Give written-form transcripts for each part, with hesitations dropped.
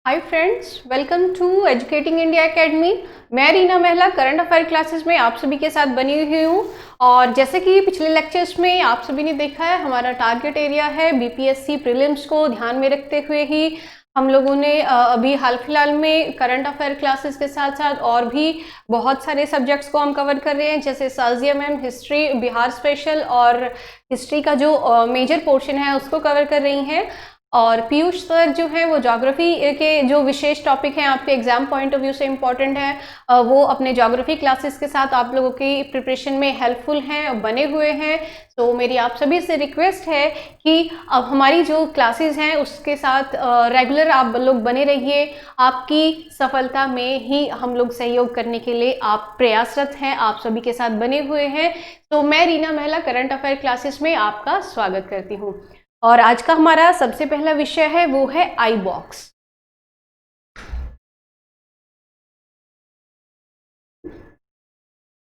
Hi friends, welcome to Educating India Academy. मैं रीना महिला current affair classes में आप सभी के साथ बनी हुई हूँ। और जैसे कि पिछले लेक्चर्स में आप सभी ने देखा है, हमारा टारगेट एरिया है बीपीएससी प्रीलिम्स को ध्यान में रखते हुए ही हम लोगों ने अभी हाल फिलहाल में करंट अफेयर क्लासेस के साथ साथ और भी बहुत सारे सब्जेक्ट्स को हम कवर कर रहे हैं, जैसे Sajiya ma'am history Bihar special और हिस्ट्री का जो मेजर पोर्शन है उसको कवर कर रही हैं। और पीयूष सर जो है वो ज्योग्राफी के जो विशेष टॉपिक हैं आपके एग्जाम पॉइंट ऑफ व्यू से इम्पॉर्टेंट है, वो अपने ज्योग्राफी क्लासेस के साथ आप लोगों की प्रिपरेशन में हेल्पफुल हैं, बने हुए हैं। तो मेरी आप सभी से रिक्वेस्ट है कि अब हमारी जो क्लासेस हैं उसके साथ रेगुलर आप लोग बने रहिए। आपकी सफलता में ही हम लोग सहयोग करने के लिए आप प्रयासरत हैं, आप सभी के साथ बने हुए हैं। तो मैं रीना महिला करंट अफेयर क्लासेस में आपका स्वागत करती हूँ। और आज का हमारा सबसे पहला विषय है वो है आई बॉक्स।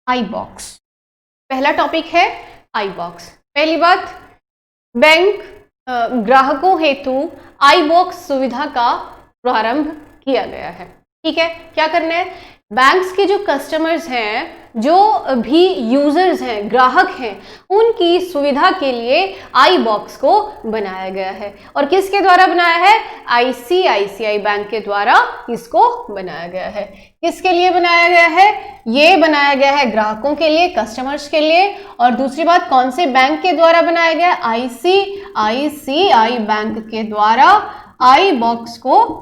आई बॉक्स पहला टॉपिक है। आई बॉक्स पहली बात, बैंक ग्राहकों हेतु आई बॉक्स सुविधा का प्रारंभ किया गया है। ठीक है, क्या करना है, बैंक्स के जो कस्टमर्स हैं, जो भी यूजर्स हैं, ग्राहक हैं, उनकी सुविधा के लिए आई बॉक्स को बनाया गया है। और किसके द्वारा बनाया है? आईसीआईसीआई बैंक के द्वारा इसको बनाया गया है। किसके लिए बनाया गया है? ये बनाया गया है ग्राहकों के लिए, कस्टमर्स के लिए। और दूसरी बात, कौन से बैंक के द्वारा बनाया गया? आईसीआईसीआई बैंक के द्वारा आई बॉक्स को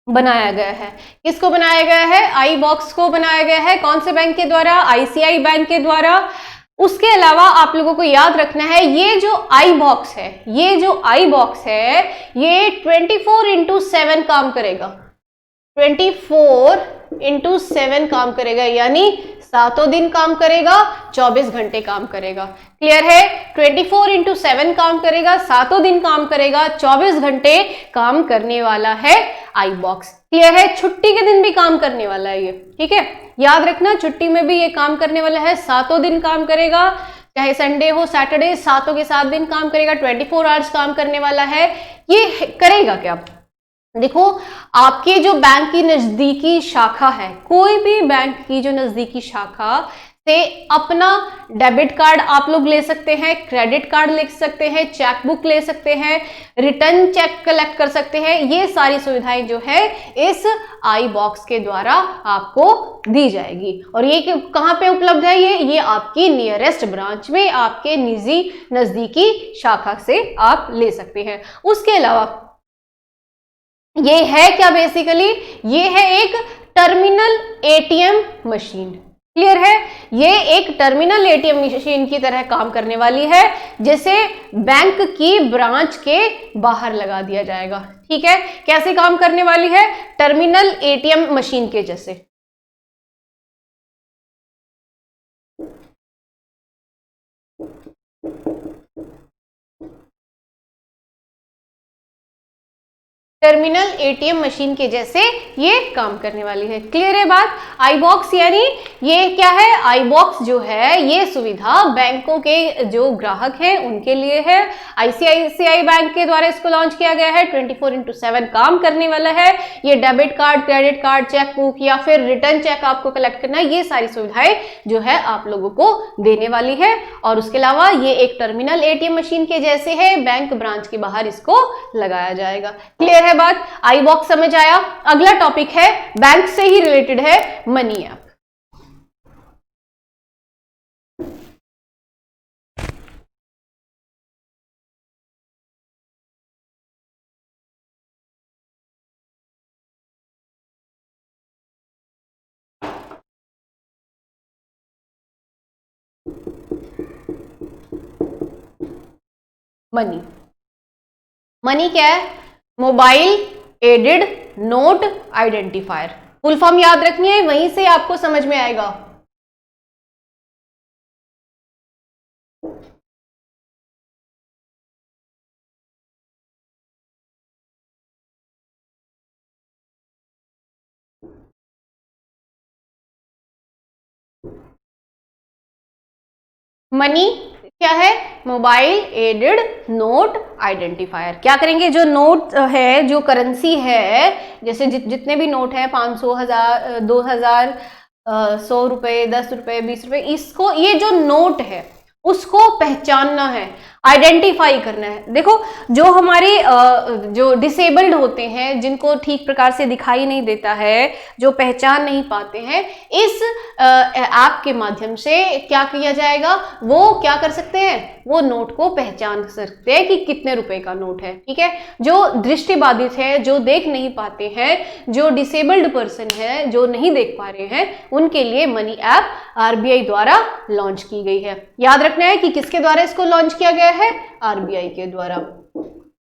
बनाया गया है। किसको बनाया गया है? आई बॉक्स को बनाया गया है। कौन से बैंक के द्वारा? आईसीआई बैंक के द्वारा। उसके अलावा आप लोगों को याद रखना है, ये जो आई बॉक्स है, ये जो आई बॉक्स है, ये 24/7 काम करेगा। 24/7 काम करेगा, यानी सातों दिन काम करेगा, 24 घंटे काम करेगा। क्लियर है? 24/7 काम करेगा, सातों दिन काम करेगा, 24 घंटे काम करने वाला है आई बॉक्स। क्लियर है? छुट्टी के दिन भी काम करने वाला है ये। ठीक है, याद रखना, छुट्टी में भी ये काम करने वाला है, सातों दिन काम करेगा, चाहे संडे हो सैटरडे, सातों के 7 दिन काम करेगा, 24 आवर्स काम करने वाला है। ये करेगा क्या? देखो, आपके जो बैंक की नजदीकी शाखा है, कोई भी बैंक की जो नजदीकी शाखा से अपना डेबिट कार्ड आप लोग ले सकते हैं, क्रेडिट कार्ड ले सकते हैं, चेक बुक ले सकते हैं, रिटर्न चेक कलेक्ट कर सकते हैं। ये सारी सुविधाएं जो है इस आई बॉक्स के द्वारा आपको दी जाएगी। और ये कहां पे उपलब्ध है? ये आपकी नियरेस्ट ब्रांच में, आपके निजी नजदीकी शाखा से आप ले सकते हैं। उसके अलावा ये है क्या? बेसिकली ये है एक टर्मिनल एटीएम मशीन। क्लियर है? ये एक टर्मिनल एटीएम मशीन की तरह काम करने वाली है, जिसे बैंक की ब्रांच के बाहर लगा दिया जाएगा। ठीक है, कैसे काम करने वाली है? टर्मिनल एटीएम मशीन के जैसे। टर्मिनल एटीएम मशीन के जैसे ये काम करने वाली है। क्लियर है बात? आई बॉक्स यानी ये क्या है? आई बॉक्स जो है ये सुविधा बैंकों के जो ग्राहक हैं उनके लिए है। आईसीआईसीआई बैंक के द्वारा इसको लॉन्च किया गया है। 24/7 काम करने वाला है। ये debit card, credit card, cheque book या फिर रिटर्न चेक आपको कलेक्ट करना है, ये सारी सुविधाएं जो है आप लोगों को देने वाली है। और उसके अलावा ये एक टर्मिनल एटीएम मशीन के जैसे है, बैंक ब्रांच के बाहर इसको लगाया जाएगा। क्लियर है बात? आई बॉक्स समझ आया? अगला टॉपिक है, बैंक से ही रिलेटेड है, मनी ऐप। मनी, मनी क्या है? Mobile aided note identifier. Full form याद रखनी है, वहीं से आपको समझ में आएगा। मनी क्या है? Mobile aided note identifier. क्या करेंगे? जो नोट है, जो करेंसी है, जैसे जितने भी नोट है 500, 1000, 2000, 100 रुपए, 10 रुपए, 20 रुपए, इसको, ये जो नोट है उसको पहचानना है, आइडेंटिफाई करना है। देखो, जो हमारे जो डिसेबल्ड होते हैं, जिनको ठीक प्रकार से दिखाई नहीं देता है, जो पहचान नहीं पाते हैं, इस ऐप के माध्यम से क्या किया जाएगा? वो क्या कर सकते हैं? वो नोट को पहचान सकते हैं कि कितने रुपए का नोट है। ठीक है, जो दृष्टिबाधित है, जो देख नहीं पाते हैं, जो डिसेबल्ड पर्सन है, जो नहीं देख पा रहे हैं, उनके लिए मनी ऐप आरबीआई द्वारा लॉन्च की गई है। याद रखना है कि किसके द्वारा इसको लॉन्च किया गया है? आरबीआई के द्वारा।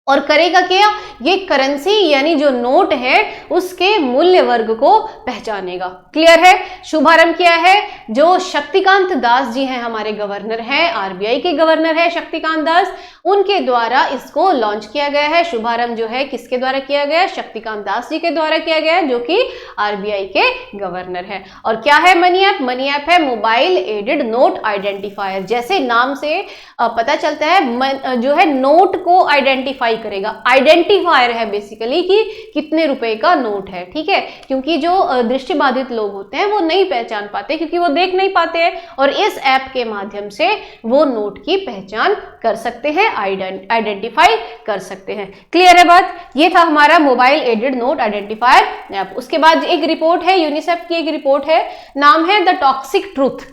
और करेगा क्या? ये करेंसी यानी जो नोट है उसके मूल्य वर्ग को पहचानेगा। क्लियर है? शुभारंभ किया है जो शक्तिकांत दास जी हैं, हमारे गवर्नर हैं, आरबीआई के गवर्नर है शक्तिकांत दास, उनके द्वारा इसको लॉन्च किया गया है। शुभारंभ जो है किसके द्वारा किया गया? शक्तिकांत दास जी के द्वारा किया गया है, जो कि आरबीआई के गवर्नर है। और क्या है मनी ऐप? मनी ऐप है मोबाइल एडेड नोट आइडेंटिफायर। जैसे नाम से पता चलता है, जो है नोट को आइडेंटिफाई करेगा। आइडेंटिफायर है बेसिकली कि कितने रुपए का नोट है। ठीक है, क्योंकि जो दृष्टिबाधित लोग होते हैं वो नहीं पहचान पाते, क्योंकि वो देख नहीं पाते हैं, और इस ऐप के माध्यम से वो नोट की पहचान कर सकते हैं, आइडेंटिफाई कर सकते हैं। क्लियर है बात? ये था हमारा mobile aided note identifier app. उसके बाद एक रिपोर्ट है, यूनिसेफ की एक रिपोर्ट है, नाम है द टॉक्सिक ट्रूथ।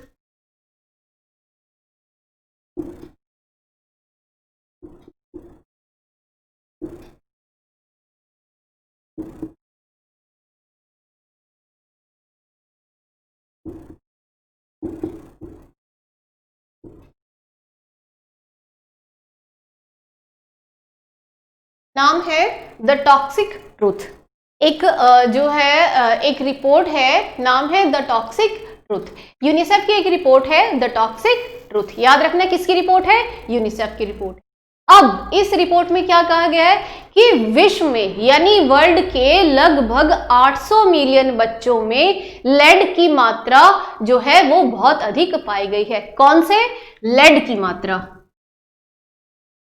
नाम है द टॉक्सिक ट्रूथ। एक जो है एक रिपोर्ट है, नाम है द टॉक्सिक ट्रूथ। यूनिसेफ की एक रिपोर्ट है द टॉक्सिक ट्रूथ। याद रखना किसकी रिपोर्ट है? यूनिसेफ की रिपोर्ट। अब इस रिपोर्ट में क्या कहा गया है कि विश्व में यानी वर्ल्ड के लगभग 800 मिलियन बच्चों में लेड की मात्रा जो है वो बहुत अधिक पाई गई है। कौन से? लेड की मात्रा।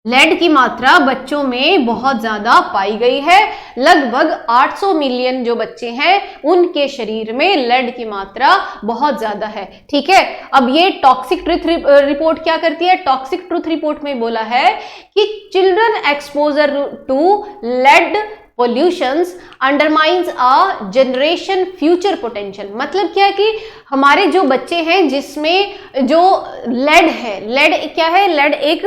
लेड की मात्रा बच्चों में बहुत ज्यादा पाई गई है। लगभग 800 मिलियन जो बच्चे हैं उनके शरीर में लेड की मात्रा बहुत ज्यादा है। ठीक है, अब ये टॉक्सिक ट्रूथ रिपोर्ट क्या करती है? टॉक्सिक ट्रूथ रिपोर्ट में बोला है कि children exposure to lead pollutions undermines a generation future potential. मतलब क्या है कि हमारे जो बच्चे हैं जिसमें जो लेड है, लेड क्या है? लेड एक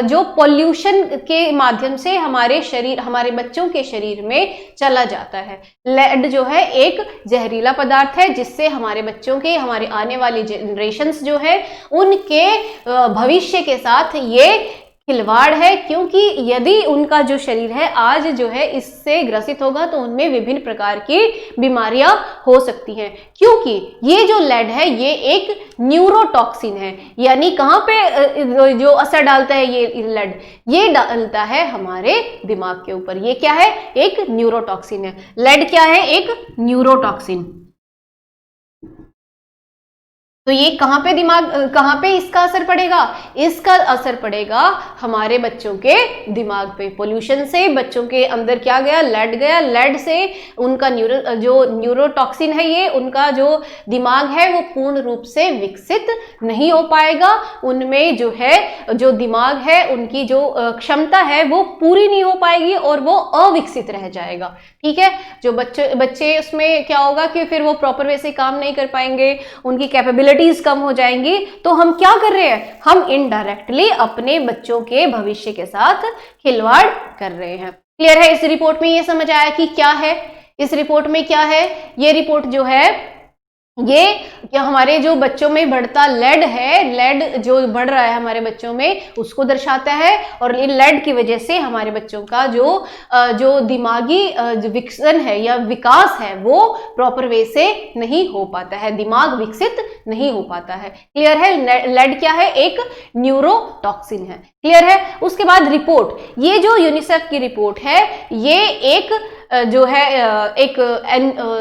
जो पोल्यूशन के माध्यम से हमारे शरीर, हमारे बच्चों के शरीर में चला जाता है। लेड जो है एक जहरीला पदार्थ है जिससे हमारे बच्चों के, हमारे आने वाली जनरेशन्स जो है उनके भविष्य के साथ ये खिलवाड़ है। क्योंकि यदि उनका जो शरीर है आज जो है इससे ग्रसित होगा तो उनमें विभिन्न प्रकार की बीमारियां हो सकती हैं। क्योंकि ये जो लेड है ये एक न्यूरोटॉक्सिन है। यानी कहाँ पे जो असर डालता है ये लेड? ये डालता है हमारे दिमाग के ऊपर। ये क्या है? एक न्यूरोटॉक्सिन है। लेड क्या है? एक न्यूरोटॉक्सिन। तो ये कहाँ पे कहाँ पे इसका असर पड़ेगा? इसका असर पड़ेगा हमारे बच्चों के दिमाग पे। पोल्यूशन से बच्चों के अंदर क्या गया? लेड गया। लेड से उनका जो न्यूरोटॉक्सिन है ये, उनका जो दिमाग है वो पूर्ण रूप से विकसित नहीं हो पाएगा। उनमें जो है, जो दिमाग है उनकी जो क्षमता है वो पूरी नहीं हो पाएगी और वो अविकसित रह जाएगा। ठीक है, जो बच्चे उसमें क्या होगा कि फिर वो प्रॉपर वे से काम नहीं कर पाएंगे, उनकी कैपेबिलिटी कम हो जाएंगी। तो हम क्या कर रहे हैं? हम इनडायरेक्टली अपने बच्चों के भविष्य के साथ खिलवाड़ कर रहे हैं। क्लियर है? इस रिपोर्ट में ये समझ आया कि क्या है इस रिपोर्ट में क्या है? ये रिपोर्ट जो है ये क्या हमारे जो बच्चों में बढ़ता लेड है, लेड जो बढ़ रहा है हमारे बच्चों में उसको दर्शाता है। और इन लेड की वजह से हमारे बच्चों का जो दिमागी विकसन है या विकास है वो प्रॉपर वे से नहीं हो पाता है, दिमाग विकसित नहीं हो पाता है। क्लियर है? लेड क्या है? एक न्यूरोटॉक्सिन है। क्लियर है? उसके बाद रिपोर्ट, ये जो यूनिसेफ की रिपोर्ट है ये एक जो है एक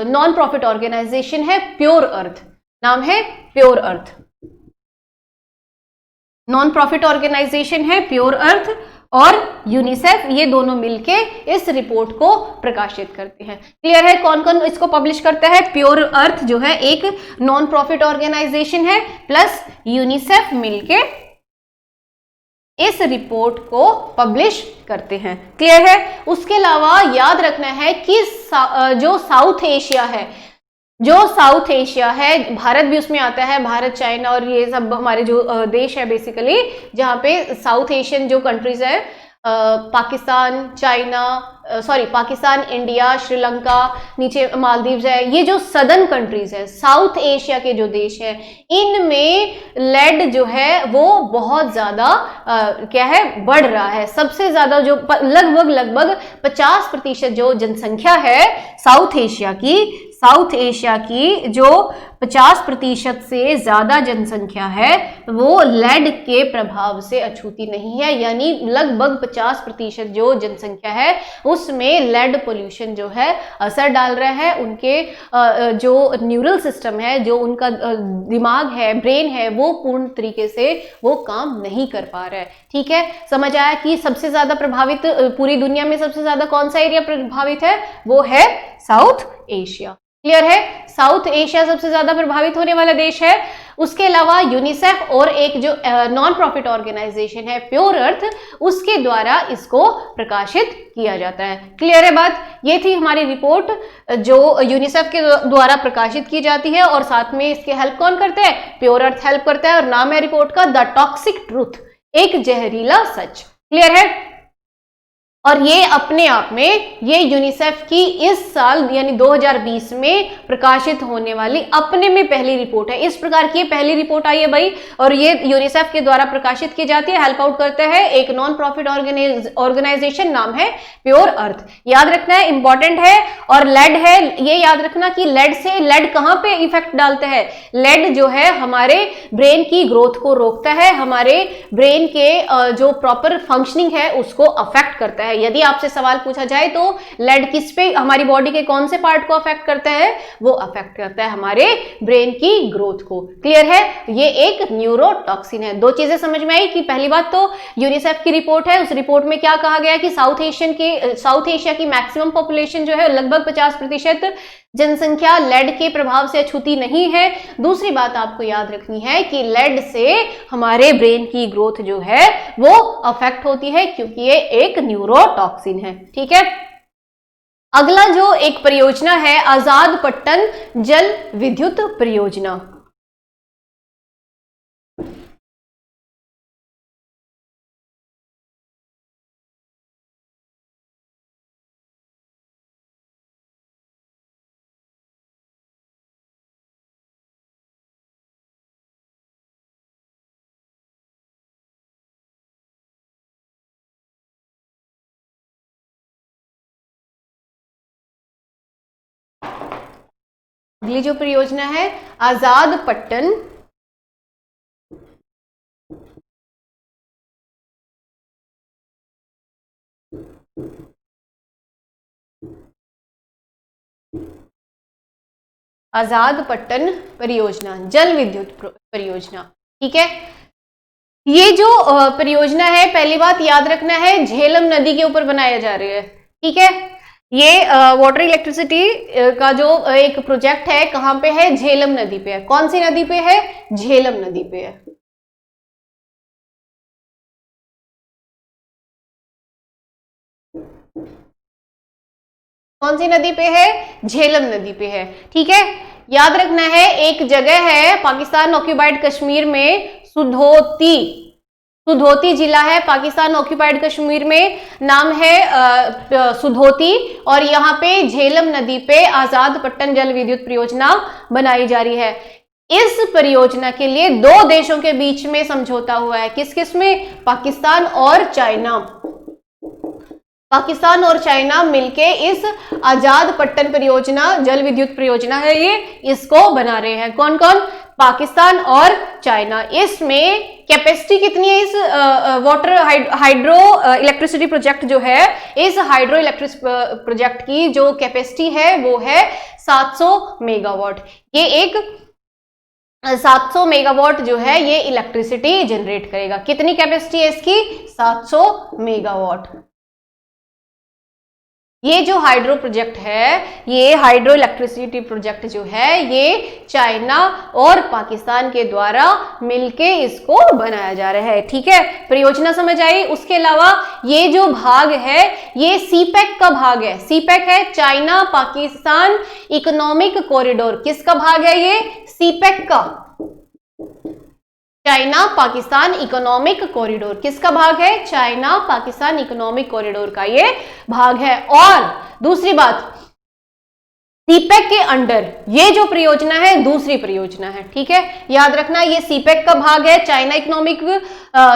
नॉन प्रॉफिट ऑर्गेनाइजेशन है, प्योर अर्थ। नाम है प्योर अर्थ। नॉन प्रॉफिट ऑर्गेनाइजेशन है प्योर अर्थ और यूनिसेफ, ये दोनों मिलके इस रिपोर्ट को प्रकाशित करते हैं। क्लियर है? कौन कौन इसको पब्लिश करता है? प्योर अर्थ जो है एक नॉन प्रॉफिट ऑर्गेनाइजेशन है, प्लस यूनिसेफ मिलके इस रिपोर्ट को पब्लिश करते हैं। क्लियर है? उसके अलावा याद रखना है कि जो साउथ एशिया है, जो साउथ एशिया है, भारत भी उसमें आता है, भारत, चाइना और ये सब हमारे जो देश है बेसिकली, जहाँ पे साउथ एशियन जो कंट्रीज है, पाकिस्तान, पाकिस्तान, इंडिया, श्रीलंका, नीचे मालदीव्स है, ये जो सदर्न कंट्रीज है, साउथ एशिया के जो देश है, इनमें लेड जो है वो बहुत ज्यादा क्या है, बढ़ रहा है। सबसे ज्यादा जो लगभग 50% जो जनसंख्या है साउथ एशिया की जो 50% से ज्यादा जनसंख्या है वो लेड के प्रभाव से अछूती नहीं है, यानी लगभग 50% जो जनसंख्या है उसमें लेड पोल्यूशन जो है असर डाल रहा है। उनके जो न्यूरल सिस्टम है, जो उनका दिमाग है, ब्रेन है, वो पूर्ण तरीके से वो काम नहीं कर पा रहा है। ठीक है, समझ आया कि सबसे ज्यादा प्रभावित पूरी दुनिया में सबसे ज्यादा कौन सा एरिया प्रभावित है? वो है साउथ एशिया। क्लियर है? साउथ एशिया सबसे ज्यादा प्रभावित होने वाला देश है। उसके अलावा यूनिसेफ और एक जो नॉन प्रॉफिट ऑर्गेनाइजेशन है प्योर अर्थ, उसके द्वारा इसको प्रकाशित किया जाता है। क्लियर है बात? ये थी हमारी रिपोर्ट जो यूनिसेफ के द्वारा प्रकाशित की जाती है और साथ में इसके हेल्प कौन करते हैं? प्योर अर्थ हेल्प करता है और नाम है रिपोर्ट का द टॉक्सिक ट्रूथ, एक जहरीला सच। क्लियर है? और ये अपने आप में ये यूनिसेफ की इस साल यानी 2020 में प्रकाशित होने वाली अपने में पहली रिपोर्ट है। इस प्रकार की पहली रिपोर्ट आई है भाई, और ये यूनिसेफ के द्वारा प्रकाशित की जाती है, हेल्प आउट करता है एक नॉन प्रॉफिट ऑर्गेनाइजेशन, नाम है प्योर अर्थ। याद रखना है, इंपॉर्टेंट है। और लेड है, ये याद रखना कि लेड कहां पे इफेक्ट डालता है? लेड जो है हमारे ब्रेन की ग्रोथ को रोकता है, हमारे ब्रेन के जो प्रॉपर फंक्शनिंग है उसको अफेक्ट करता है। यदि आपसे सवाल पूछा जाए तो लेड किस पे, हमारी बॉडी के कौन से पार्ट को अफेक्ट करता है? वो अफेक्ट करता है हमारे ब्रेन की ग्रोथ को। क्लियर है? ये एक न्यूरोटॉक्सिन है। दो चीजें समझ में आई कि पहली बात तो यूनिसेफ की रिपोर्ट है, उस रिपोर्ट में क्या कहा गया कि साउथ एशिया की मैक्सिमम पॉपुलेशन जो है लगभग 50% जनसंख्या लेड के प्रभाव से अछूती नहीं है। दूसरी बात आपको याद रखनी है कि लेड से हमारे ब्रेन की ग्रोथ जो है वो अफेक्ट होती है, क्योंकि ये एक न्यूरोटॉक्सिन है। ठीक है, अगला जो एक परियोजना है आजाद पट्टन जल विद्युत परियोजना। अगली जो परियोजना है आजाद पट्टन परियोजना, जल विद्युत परियोजना। ठीक है, ये जो परियोजना है, पहली बात याद रखना है झेलम नदी के ऊपर बनाया जा रहा है। ठीक है, ये वाटर इलेक्ट्रिसिटी का जो एक प्रोजेक्ट है कहां पे है? झेलम नदी पे है। कौन सी नदी पे है? झेलम नदी पे है। कौन सी नदी पे है? झेलम नदी पे है। ठीक है, याद रखना है एक जगह है पाकिस्तान ऑक्यूपाइड कश्मीर में, सुधोती जिला है पाकिस्तान ऑक्यूपाइड कश्मीर में, नाम है सुधोती, और यहाँ पे झेलम नदी पे आजाद पट्टन जल विद्युत परियोजना बनाई जा रही है। इस परियोजना के लिए दो देशों के बीच में समझौता हुआ है। किस किस में? पाकिस्तान और चाइना। पाकिस्तान और चाइना मिलके इस आजाद पट्टन परियोजना, जल विद्युत परियोजना है ये, इसको बना रहे हैं। कौन कौन? पाकिस्तान और चाइना। इसमें कैपेसिटी कितनी है? इस वाटर हाइड्रो इलेक्ट्रिसिटी प्रोजेक्ट जो है, इस हाइड्रो इलेक्ट्रिक प्रोजेक्ट की जो कैपेसिटी है वो है 700 मेगावाट। ये एक 700 मेगावाट जो है ये इलेक्ट्रिसिटी जनरेट करेगा। कितनी कैपेसिटी है इसकी? 700 मेगावाट। ये जो हाइड्रो प्रोजेक्ट है, ये हाइड्रो इलेक्ट्रिसिटी प्रोजेक्ट जो है, ये चाइना और पाकिस्तान के द्वारा मिलके इसको बनाया जा रहा है। ठीक है, परियोजना समझ आई। उसके अलावा ये जो भाग है ये सीपैक का भाग है। सीपैक है चाइना पाकिस्तान इकोनॉमिक कॉरिडोर। किसका भाग है ये? सीपैक का। चाइना पाकिस्तान इकोनॉमिक कॉरिडोर किसका भाग है? चाइना पाकिस्तान इकोनॉमिक कॉरिडोर का ये भाग है। और दूसरी बात, सीपैक के अंडर ये जो परियोजना है दूसरी परियोजना है। ठीक है, याद रखना ये सीपैक का भाग है,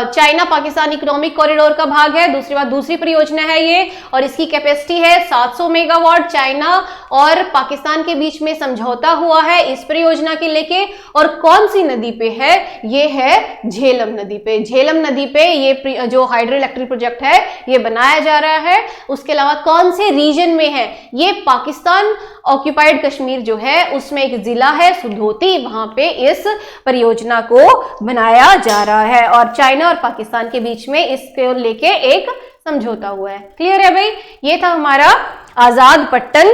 चाइना पाकिस्तान इकोनॉमिक कॉरिडोर का भाग है। दूसरी बात, दूसरी परियोजना है ये, और इसकी कैपेसिटी है 700 मेगावाट। चाइना और पाकिस्तान के बीच में समझौता हुआ है इस परियोजना के लेके। और कौन सी नदी पे है? ये है झेलम नदी पे। झेलम नदी पे ये जो हाइड्रो इलेक्ट्रिक प्रोजेक्ट है ये बनाया जा रहा है। उसके अलावा कौन से रीजन में है? ये पाकिस्तान ऑक्यूपाइड कश्मीर जो है उसमें एक जिला है सुधोती, वहां पे इस परियोजना को बनाया जा रहा है। और चाइना और पाकिस्तान के बीच में इसको लेके एक समझौता हुआ है। क्लियर है भाई? ये था हमारा आजाद पट्टन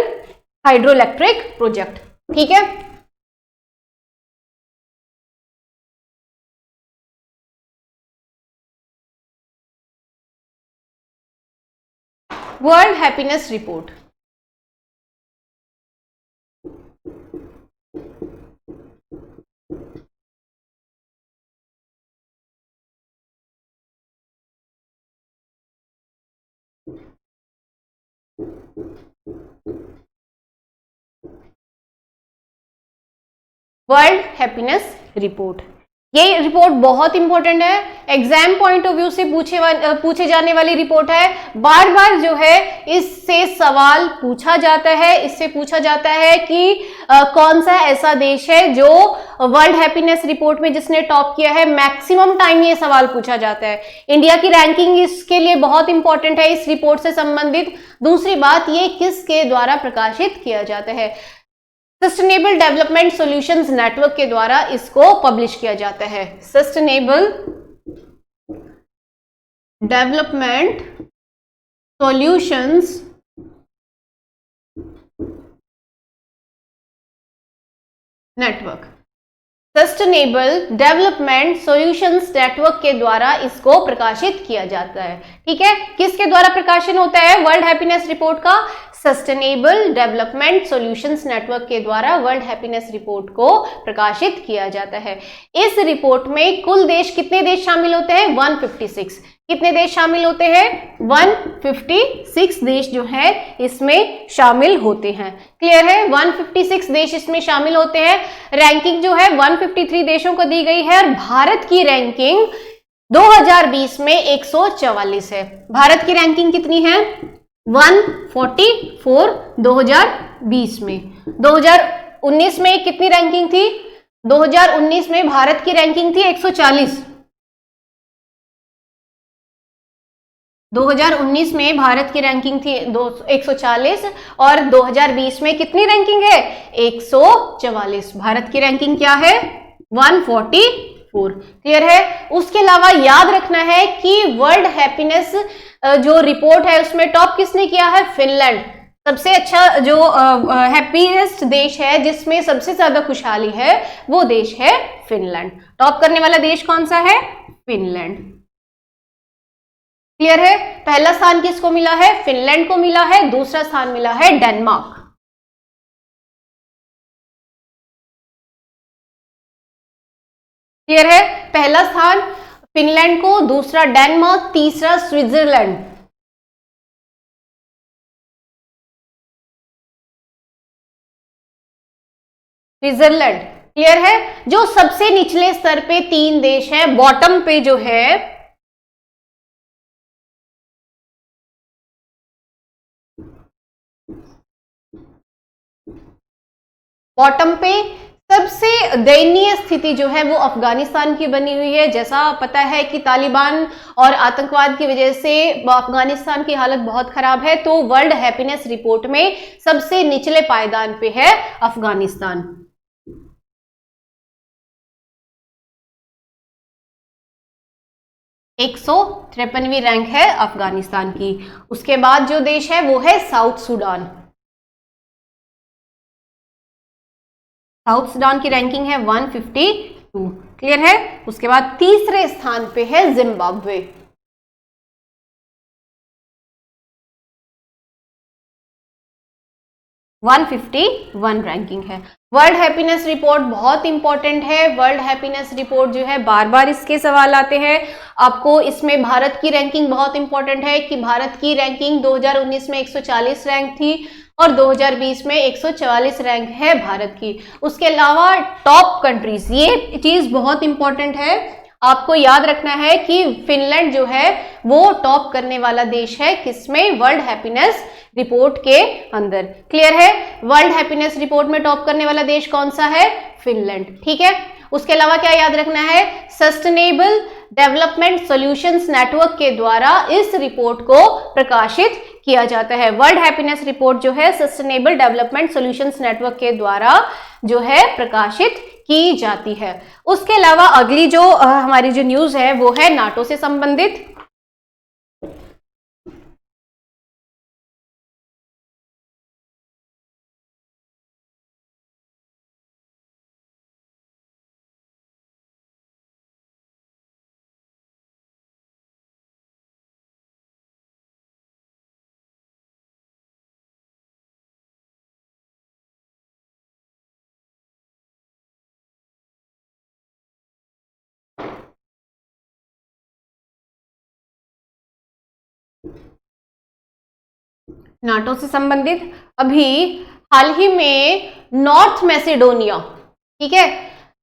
हाइड्रो इलेक्ट्रिक प्रोजेक्ट। ठीक है, world happiness report. World happiness report, ये रिपोर्ट बहुत इंपॉर्टेंट है, एग्जाम पॉइंट ऑफ व्यू से पूछे जाने वाली रिपोर्ट है। बार बार जो है इससे सवाल पूछा जाता है। इससे पूछा जाता है कि कौन सा ऐसा देश है जो वर्ल्ड हैप्पीनेस रिपोर्ट में जिसने टॉप किया है। मैक्सिमम टाइम ये सवाल पूछा जाता है। इंडिया की रैंकिंग इसके लिए बहुत इंपॉर्टेंट है इस रिपोर्ट से संबंधित। दूसरी बात, ये किसके द्वारा प्रकाशित किया जाता है? सस्टेनेबल डेवलपमेंट सॉल्यूशंस नेटवर्क के द्वारा इसको पब्लिश किया जाता है। Sustainable development solutions network, sustainable development solutions network के द्वारा इसको प्रकाशित किया जाता है। ठीक है, किसके द्वारा प्रकाशन होता है वर्ल्ड हैप्पीनेस रिपोर्ट का? सस्टेनेबल डेवलपमेंट सॉल्यूशंस नेटवर्क के द्वारा वर्ल्ड हैप्पीनेस रिपोर्ट को प्रकाशित किया जाता है। इस रिपोर्ट में कुल देश, कितने देश शामिल होते हैं? 156। कितने देश शामिल होते हैं? 156 देश जो है इसमें शामिल होते हैं। क्लियर है? 156 देश इसमें शामिल होते हैं। रैंकिंग जो है 153 देशों को दी गई है। और भारत की रैंकिंग 2020 में 144 है। भारत की रैंकिंग कितनी है? 144 2020 में। 2019 में कितनी रैंकिंग थी? 2019 में भारत की रैंकिंग थी 140। 2019 में भारत की रैंकिंग थी 140 और 2020 में कितनी रैंकिंग है? 144। भारत की रैंकिंग क्या है? 144। क्लियर है? उसके अलावा याद रखना है कि वर्ल्ड हैप्पीनेस जो रिपोर्ट है उसमें टॉप किसने किया है? फिनलैंड। सबसे अच्छा जो हैप्पीएस्ट देश है जिसमें सबसे ज्यादा खुशहाली है वो देश है फिनलैंड। टॉप करने वाला देश कौन सा है? फिनलैंड। क्लियर है? पहला स्थान किसको मिला है? फिनलैंड को मिला है। दूसरा स्थान मिला है डेनमार्क। क्लियर है? पहला स्थान फिनलैंड को, दूसरा डेनमार्क, तीसरा स्विट्जरलैंड। स्विट्जरलैंड। क्लियर है? जो सबसे निचले स्तर पे 3 देश हैं, बॉटम पे जो है बॉटम पे सबसे दयनीय स्थिति जो है वो अफगानिस्तान की बनी हुई है। जैसा पता है कि तालिबान और आतंकवाद की वजह से अफगानिस्तान की हालत बहुत खराब है, तो वर्ल्ड हैप्पीनेस रिपोर्ट में सबसे निचले पायदान पे है अफगानिस्तान। 153वीं रैंक है अफगानिस्तान की। उसके बाद जो देश है वो है साउथ सूडान। साउथ सूडान की रैंकिंग है 152। क्लियर है। उसके बाद तीसरे स्थान पे है जिम्बाब्वे। वन 151 रैंकिंग है। वर्ल्ड हैप्पीनेस रिपोर्ट बहुत इंपॉर्टेंट है। वर्ल्ड हैप्पीनेस रिपोर्ट जो है बार बार इसके सवाल आते हैं आपको। इसमें भारत की रैंकिंग बहुत इंपॉर्टेंट है कि भारत की रैंकिंग 2019 में 140 रैंक थी और 2020 में 144 रैंक है भारत की। उसके अलावा टॉप कंट्रीज, ये चीज बहुत इंपॉर्टेंट है, आपको याद रखना है कि फिनलैंड जो है वो टॉप करने वाला देश है किसमें, वर्ल्ड हैप्पीनेस रिपोर्ट के अंदर। क्लियर है। वर्ल्ड हैप्पीनेस रिपोर्ट में टॉप करने वाला देश कौन सा है, फिनलैंड। ठीक है। उसके अलावा क्या याद रखना है, सस्टेनेबल डेवलपमेंट सॉल्यूशंस नेटवर्क के द्वारा इस रिपोर्ट को प्रकाशित किया जाता है। वर्ल्ड हैप्पीनेस रिपोर्ट जो है सस्टेनेबल डेवलपमेंट सॉल्यूशंस नेटवर्क के द्वारा जो है प्रकाशित की जाती है। उसके अलावा अगली जो हमारी जो न्यूज है वो है नाटो से संबंधित। नाटो से संबंधित अभी हाल ही में नॉर्थ मैसेडोनिया, ठीक है,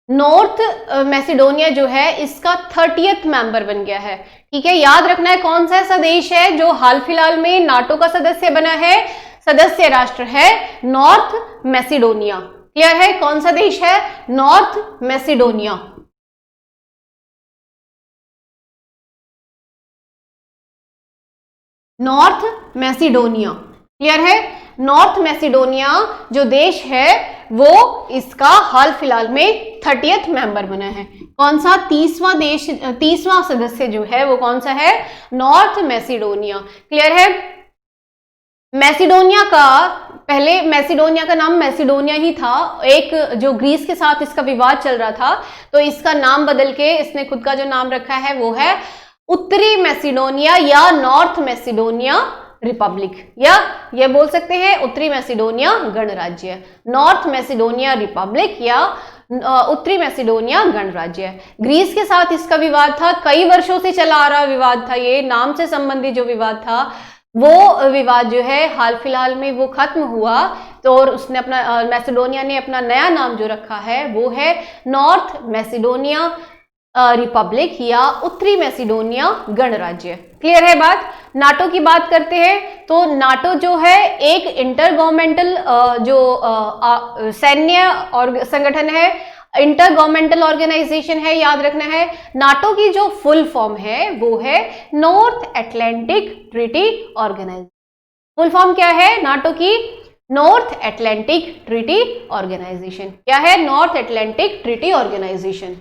नॉर्थ मैसेडोनिया जो है इसका 30th मेंबर बन गया है। ठीक है। याद रखना है कौन सा ऐसा देश है जो हाल फिलहाल में नाटो का सदस्य बना है, सदस्य राष्ट्र है नॉर्थ मैसेडोनिया। क्लियर है। कौन सा देश है, North Macedonia. North Macedonia. Clear है। नॉर्थ मैसेडोनिया जो देश है वो इसका हाल फिलहाल में 30th मेंबर बना है। कौन सा, 30वां देश, 30वां सदस्य जो है वो कौन सा है, नॉर्थ मैसेडोनिया। क्लियर है। मैसेडोनिया का, पहले मैसेडोनिया का नाम मैसेडोनिया ही था। एक जो ग्रीस के साथ इसका विवाद चल रहा था तो इसका नाम बदल के इसने खुद का जो नाम रखा है वो है उत्तरी मैसेडोनिया या नॉर्थ मैसेडोनिया रिपब्लिक, या ये बोल सकते हैं उत्तरी मैसेडोनिया गणराज्य। नॉर्थ मैसेडोनिया रिपब्लिक या उत्तरी मैसेडोनिया गणराज्य। ग्रीस के साथ इसका विवाद था, कई वर्षों से चला आ रहा विवाद था, ये नाम से संबंधित जो विवाद था वो विवाद जो है हाल फिलहाल में वो खत्म हुआ। तो और उसने अपना मैसेडोनिया ने अपना नया नाम जो रखा है वो है नॉर्थ मैसेडोनिया रिपब्लिक या उत्तरी मैसेडोनिया गणराज्य। क्लियर है बात। नाटो की बात करते हैं तो नाटो जो है एक इंटर गवर्नमेंटल जो सैन्य और संगठन है, इंटर गवर्नमेंटल ऑर्गेनाइजेशन है। याद रखना है नाटो की जो फुल फॉर्म है वो है North Atlantic Treaty Organization. Full form क्या है नाटो की, नॉर्थ एटलांटिक ट्रीटी ऑर्गेनाइजेशन। क्या है, North Atlantic Treaty Organization.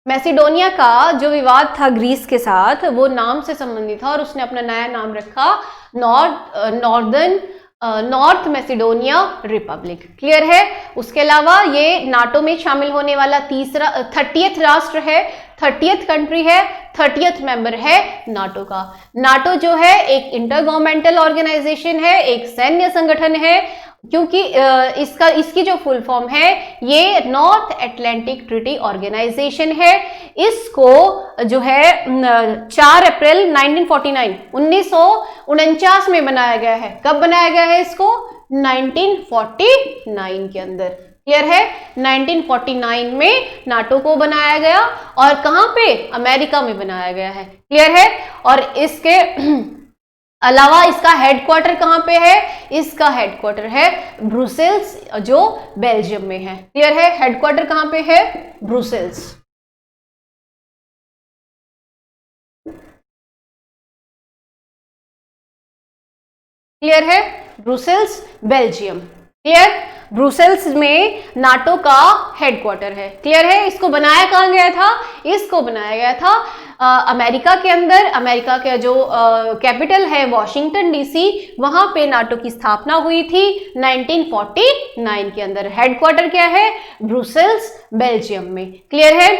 Macedonia का जो विवाद था ग्रीस के साथ वो नाम से संबंधित था और उसने अपना नया नाम रखा नॉर्थ मैसेडोनिया रिपब्लिक। क्लियर है। उसके अलावा ये नाटो में शामिल होने वाला 30th राष्ट्र है, 30th कंट्री है, 30th मेंबर है नाटो का। नाटो जो है एक इंटर गवर्नमेंटल ऑर्गेनाइजेशन है, एक सैन्य संगठन है, क्योंकि इसकी जो फुल फॉर्म है ये नॉर्थ एटलांटिक ट्रीटी ऑर्गेनाइजेशन है। इसको जो है 4 अप्रैल 1949 में बनाया गया है। कब बनाया गया है इसको, 1949 के अंदर। क्लियर है। 1949 में नाटो को बनाया गया और कहां पे, अमेरिका में बनाया गया है। क्लियर है। और इसके अलावा इसका हेडक्वार्टर कहां पे है, इसका हेडक्वार्टर है ब्रुसेल्स जो बेल्जियम में है। क्लियर है। हेडक्वार्टर कहां पे है, ब्रुसेल्स। क्लियर है? Brussels Belgium. क्लियर? ब्रुसेल्स में नाटो का हेडक्वार्टर है। क्लियर है? इसको बनाया कहाँ गया था? इसको बनाया गया था अमेरिका के अंदर। अमेरिका का जो कैपिटल है वॉशिंगटन डीसी, वहां पे नाटो की स्थापना हुई थी 1949 के अंदर। हेडक्वार्टर क्या है? ब्रुसेल्स बेल्जियम में। क्लियर है?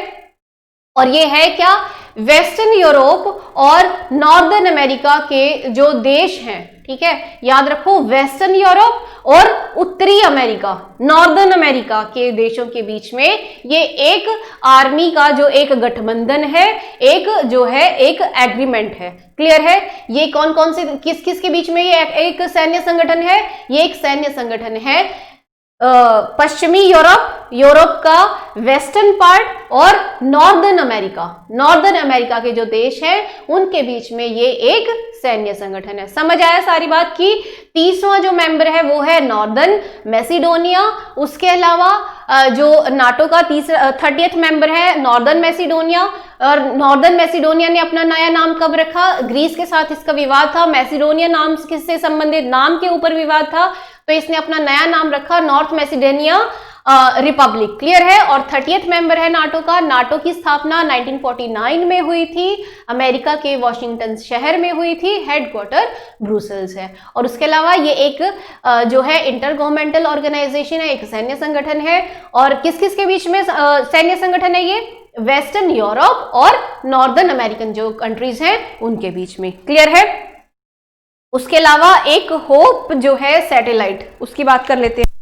और ये है क्या? वेस्टर्न यूरोप और नॉर्दर्न अमेरिका के जो देश हैं, ठीक है, याद रखो, वेस्टर्न यूरोप और उत्तरी अमेरिका, नॉर्दर्न अमेरिका के देशों के बीच में ये एक आर्मी का जो एक गठबंधन है, एक जो है एक एग्रीमेंट है। क्लियर है? ये कौन कौन से किस किस के बीच में ये एक सैन्य संगठन है? ये एक सैन्य संगठन है पश्चिमी यूरोप का वेस्टर्न पार्ट और नॉर्दर्न अमेरिका के जो देश हैं उनके बीच में ये एक सैन्य संगठन है। समझ आया सारी बात की? 30वां जो मेंबर है वो है नॉर्दर्न मैसिडोनिया। उसके अलावा जो नाटो का 30th मेंबर है नॉर्दर्न मैसिडोनिया। और नॉर्दर्न मैसिडोनिया ने अपना नया नाम कब रखा? ग्रीस के साथ इसका विवाद था, मैसिडोनिया नाम किससे संबंधित, नाम के ऊपर विवाद था, तो इसने अपना नया नाम रखा नॉर्थ मैसिडोनिया रिपब्लिक। क्लियर है? और 30th मेंबर है नाटो का। नाटो की स्थापना 1949 में हुई थी, अमेरिका के वॉशिंगटन शहर में हुई थी, हेडक्वार्टर ब्रुसेल्स है। और उसके अलावा ये एक जो है इंटर गवर्नमेंटल ऑर्गेनाइजेशन है, एक सैन्य संगठन है। और किस किस के बीच में सैन्य संगठन है ये? वेस्टर्न यूरोप और नॉर्दर्न अमेरिकन जो कंट्रीज हैं उनके बीच में। क्लियर है? उसके अलावा एक होप जो है सैटेलाइट, उसकी बात कर लेते हैं।